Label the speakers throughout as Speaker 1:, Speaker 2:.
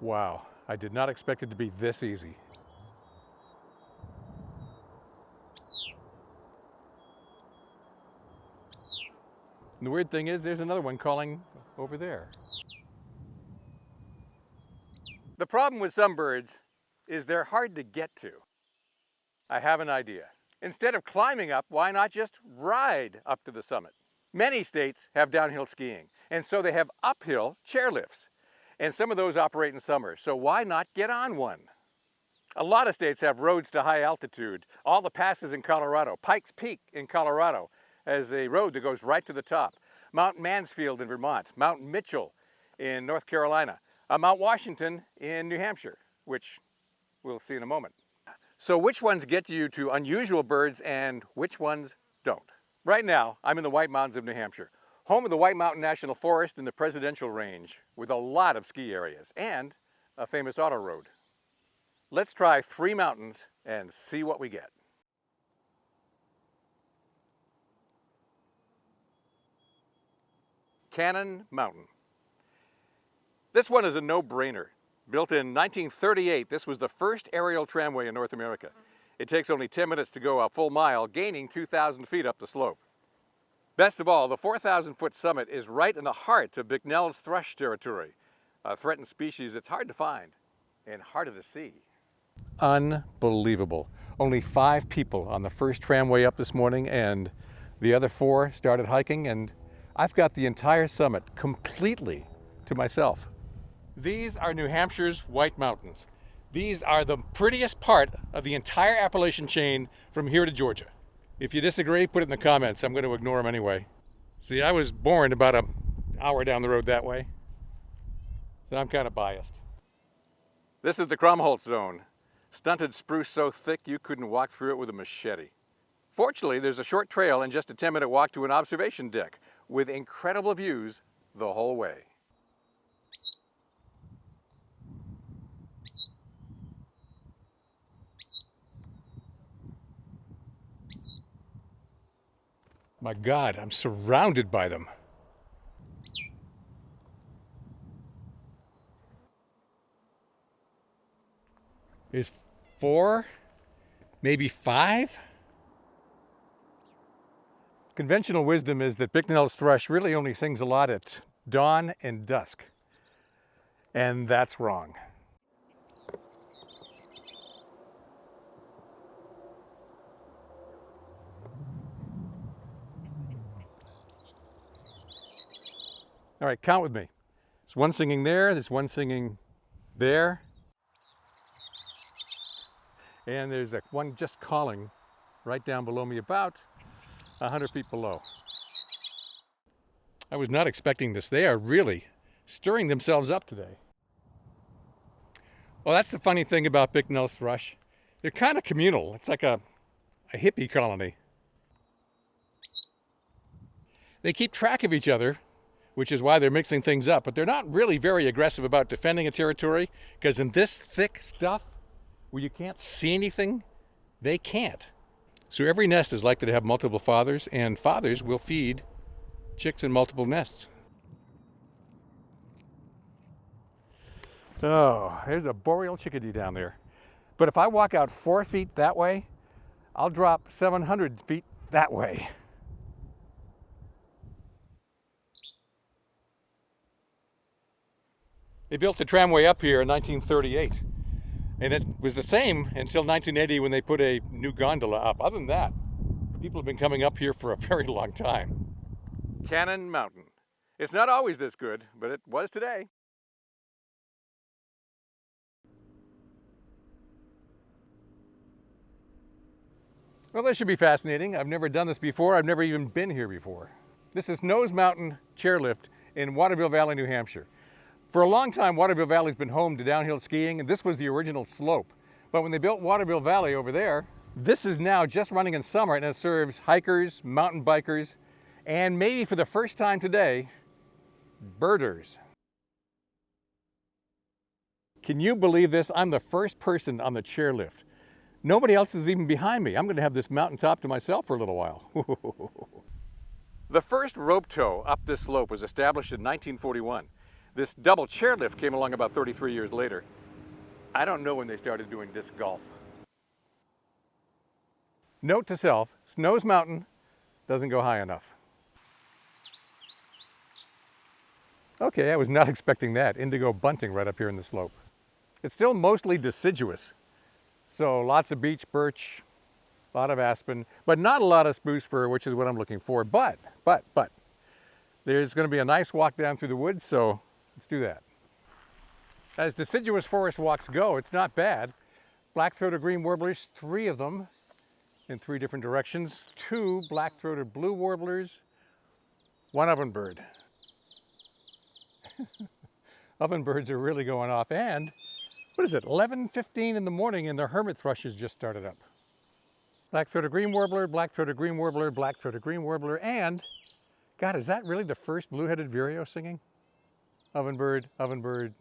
Speaker 1: Wow, I did not expect it to be this easy. And the weird thing is, there's another one calling over there. The problem with some birds is they're hard to get to. I have an idea. Instead of climbing up, why not just ride up to the summit? Many states have downhill skiing, and so they have uphill chairlifts. And some of those operate in summer, so why not get on one? A lot of states have roads to high altitude. All the passes in Colorado, Pikes Peak in Colorado has a road that goes right to the top. Mount Mansfield in Vermont, Mount Mitchell in North Carolina, Mount Washington in New Hampshire, which we'll see in a moment. So which ones get you to unusual birds and which ones don't? Right now, I'm in the White Mountains of New Hampshire, home of the White Mountain National Forest and the Presidential Range, with a lot of ski areas and a famous auto road. Let's try 3 mountains and see what we get. Canon Mountain. This one is a no-brainer. Built in 1938, this was the first aerial tramway in North America. It takes only 10 minutes to go a full mile, gaining 2,000 feet up the slope. Best of all, the 4,000-foot summit is right in the heart of Bicknell's thrush territory, a threatened species that's hard to find and harder to see. Unbelievable. Only 5 people on the first tramway up this morning, and the other 4 started hiking, and I've got the entire summit completely to myself. These are New Hampshire's White Mountains. These are the prettiest part of the entire Appalachian chain from here to Georgia. If you disagree, put it in the comments. I'm going to ignore them anyway. See, I was born about an hour down the road that way, so I'm kind of biased. This is the Kromholtz zone. Stunted spruce so thick you couldn't walk through it with a machete. Fortunately, there's a short trail and just a 10-minute walk to an observation deck with incredible views the whole way. My God, I'm surrounded by them. There's 4, maybe 5. Conventional wisdom is that Bicknell's thrush really only sings a lot at dawn and dusk. And that's wrong. All right, count with me. There's one singing there, there's one singing there, and there's that one just calling right down below me, about 100 feet below. I was not expecting this. They are really stirring themselves up today. Well, that's the funny thing about Bicknell's thrush. They're kind of communal. It's like a hippie colony. They keep track of each other, which is why they're mixing things up, but they're not really very aggressive about defending a territory, because in this thick stuff where you can't see anything, they can't. So every nest is likely to have multiple fathers, and fathers will feed chicks in multiple nests. Oh, there's a boreal chickadee down there. But if I walk out 4 feet that way, I'll drop 700 feet that way. They built the tramway up here in 1938, and it was the same until 1980 when they put a new gondola up. Other than that, people have been coming up here for a very long time. Canon Mountain. It's not always this good, but it was today. Well, this should be fascinating. I've never done this before. I've never even been here before. This is Nose Mountain Chairlift in Waterville Valley, New Hampshire. For a long time, Waterville Valley's been home to downhill skiing, and this was the original slope. But when they built Waterville Valley over there, this is now just running in summer, and it serves hikers, mountain bikers, and maybe for the first time today, birders. Can you believe this? I'm the first person on the chairlift. Nobody else is even behind me. I'm going to have this mountaintop to myself for a little while. The first rope tow up this slope was established in 1941. This double chairlift came along about 33 years later. I don't know when they started doing disc golf. Note to self, Snow's Mountain doesn't go high enough. Okay, I was not expecting that. Indigo bunting right up here in the slope. It's still mostly deciduous. So lots of beech birch, a lot of aspen, but not a lot of spruce fir, which is what I'm looking for. But, there's going to be a nice walk down through the woods, so let's do that. As deciduous forest walks go, it's not bad. Black-throated green warblers, 3 of them in 3 different directions. 2 black-throated blue warblers, 1 ovenbird. Ovenbirds are really going off, and what is it, 11:15 in the morning, and the hermit thrushes just started up. Black-throated green warbler, black-throated green warbler, black-throated green warbler, and, God, is that really the first blue-headed vireo singing? Ovenbird, ovenbird,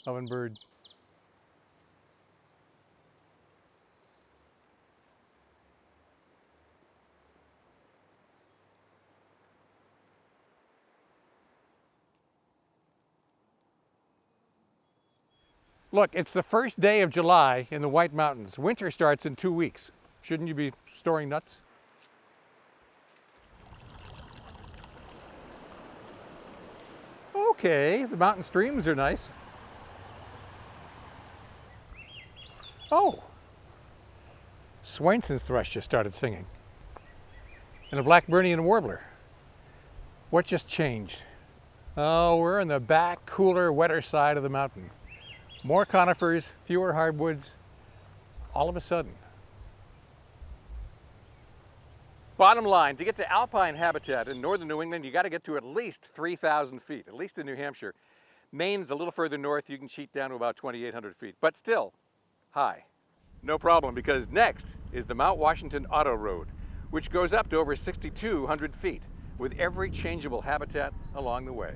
Speaker 1: ovenbird. Look, it's the first day of July in the White Mountains. Winter starts in 2 weeks. Shouldn't you be storing nuts? Okay, the mountain streams are nice. Oh, Swainson's thrush just started singing. And a Blackburnian warbler. What just changed? Oh, we're in the back, cooler, wetter side of the mountain. More conifers, fewer hardwoods, all of a sudden. Bottom line, to get to alpine habitat in northern New England, you got to get to at least 3,000 feet, at least in New Hampshire. Maine's a little further north, you can cheat down to about 2,800 feet, but still high. No problem, because next is the Mount Washington Auto Road, which goes up to over 6,200 feet, with every changeable habitat along the way.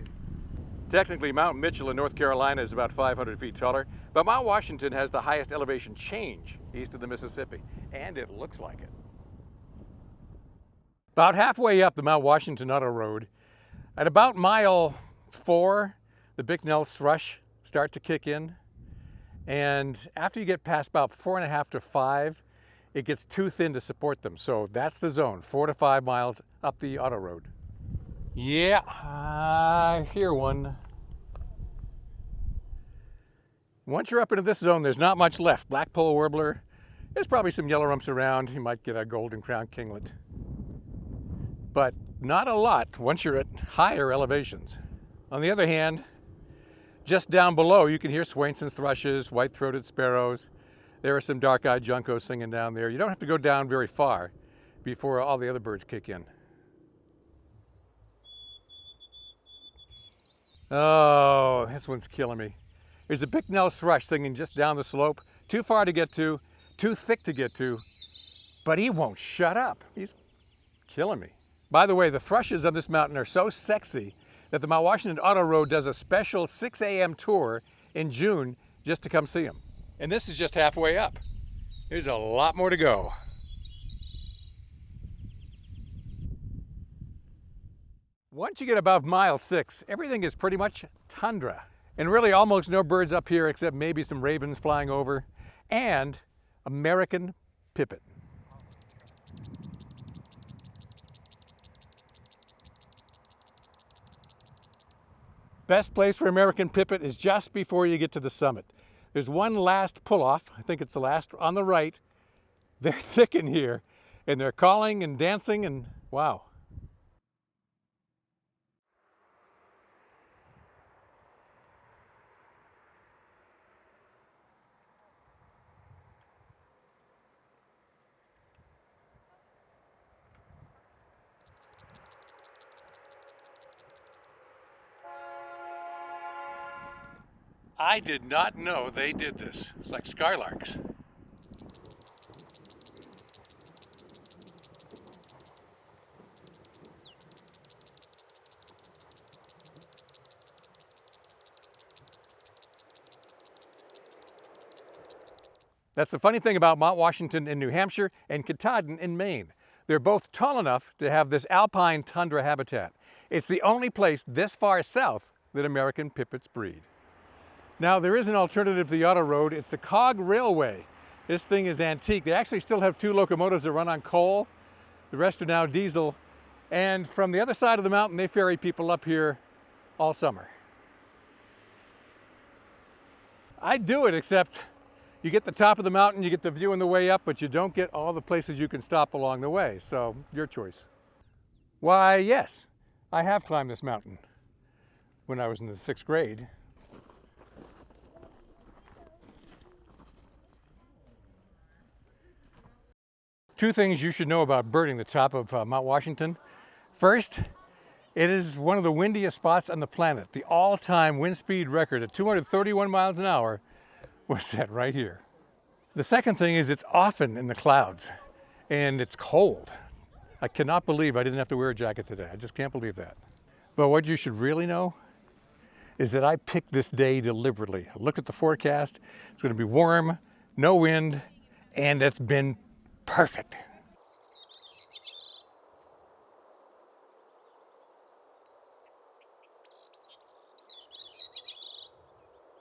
Speaker 1: Technically, Mount Mitchell in North Carolina is about 500 feet taller, but Mount Washington has the highest elevation change east of the Mississippi, and it looks like it. About halfway up the Mount Washington Auto Road, at about mile 4, the Bicknell thrush start to kick in, and after you get past about 4.5 to 5, it gets too thin to support them. So that's the zone, 4 to 5 miles up the Auto Road. Yeah, I hear one. Once you're up into this zone, there's not much left. Black-poll warbler, there's probably some yellow rumps around. You might get a golden crown kinglet. But not a lot once you're at higher elevations. On the other hand, just down below, you can hear Swainson's thrushes, white-throated sparrows. There are some dark-eyed juncos singing down there. You don't have to go down very far before all the other birds kick in. Oh, this one's killing me. There's a Bicknell thrush singing just down the slope. Too far to get to, too thick to get to, but he won't shut up. He's killing me. By the way, the thrushes on this mountain are so sexy that the Mount Washington Auto Road does a special 6 a.m. tour in June just to come see them. And this is just halfway up. There's a lot more to go. Once you get above mile 6, everything is pretty much tundra. And really almost no birds up here except maybe some ravens flying over and American pipit. Best place for American pipit is just before you get to the summit. There's one last pull-off, I think it's the last on the right. They're thick in here and they're calling and dancing and wow. I did not know they did this. It's like skylarks. That's the funny thing about Mount Washington in New Hampshire and Katahdin in Maine. They're both tall enough to have this alpine tundra habitat. It's the only place this far south that American Pipits breed. Now, there is an alternative to the auto road. It's the cog railway. This thing is antique. They actually still have 2 locomotives that run on coal. The rest are now diesel. And from the other side of the mountain, they ferry people up here all summer. I'd do it, except you get the top of the mountain, you get the view on the way up, but you don't get all the places you can stop along the way. So, your choice. Why, yes, I have climbed this mountain when I was in the 6th grade. Two things you should know about birding the top of Mount Washington. First, it is one of the windiest spots on the planet. The all-time wind speed record at 231 miles an hour was set right here. The second thing is it's often in the clouds and it's cold. I cannot believe I didn't have to wear a jacket today. I just can't believe that. But what you should really know is that I picked this day deliberately. I looked at the forecast. It's going to be warm, no wind, and it's been perfect.